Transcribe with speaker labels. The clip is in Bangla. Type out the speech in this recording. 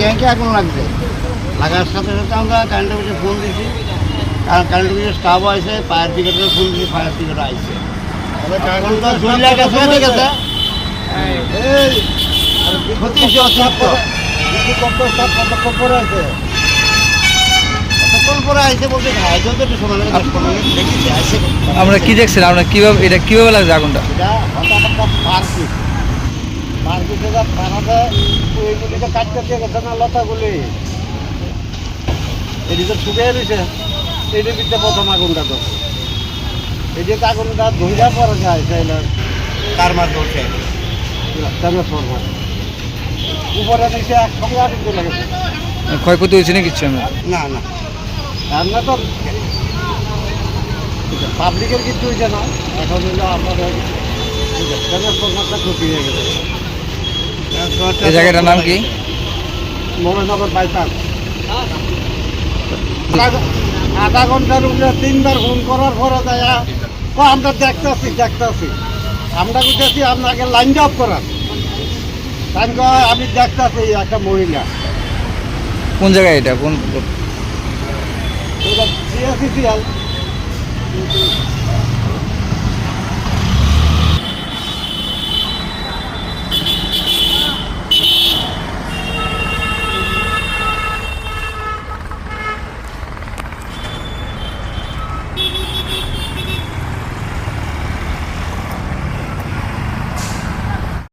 Speaker 1: ট্যাঙ্কে আগুন লাগছে। লাগার সাথে সাথে আমরা কারেন্ট অফিসে ফোন দিয়েছি, কারেন্ট অফিসের স্টাফ আছে, ফায়ার ব্রিগেডের ফোন দিয়েছি, ফায়ার ব্রিগেড আসছে। এখন তো 2 লাখ আছে, ঠিক আছে। এই ক্ষতি অসুস্থ কতক্ষণ পরে আছে বলতে খাইছেও তো একটু সময় লাগে, 10-15 মিনিট দেখেছি আসে।
Speaker 2: আমরা কি দেখছেন, আপনার কীভাবে এটা কীভাবে লাগছে আগুনটা?
Speaker 1: এটা হঠাৎ পার্কিট পার্কিটে যা খানাতে ওইগুলিকে কাটতে দিয়ে গেছে না, লতাগুলি এদিকে শুকিয়ে রয়েছে। এটির ভিতরে প্রথম আগুনটা তো এদিকে আগুনটা ধৈর্যা পরে যায় চাইলে কার মার ধরছে ট্রান্সফরমার উপরে নিচে একসঙ্গে আগুন চলে গেছে।
Speaker 2: ক্ষয়ক্ষতি হয়েছে না কিছু? আমরা
Speaker 1: না না আমরা তো পাবলিকের কিছু হয়েছে না, এখন হলো আমাদের ট্রান্সফরমারটা ক্ষতি হয়ে গেছে।
Speaker 2: এই জায়গাটার নাম কি?
Speaker 1: মহানগর বাইপাস। আধা ঘন্টার উপরে 3বার ফোন করার পরে যায় আমরা দেখতেছি আমরা বুঝতেছি আপনাকে লাইনটা অফ করার টাইম আমি দেখতেছি একটা মহিলা।
Speaker 2: কোন জায়গায় এটা? কোন
Speaker 1: সিএসিসিএল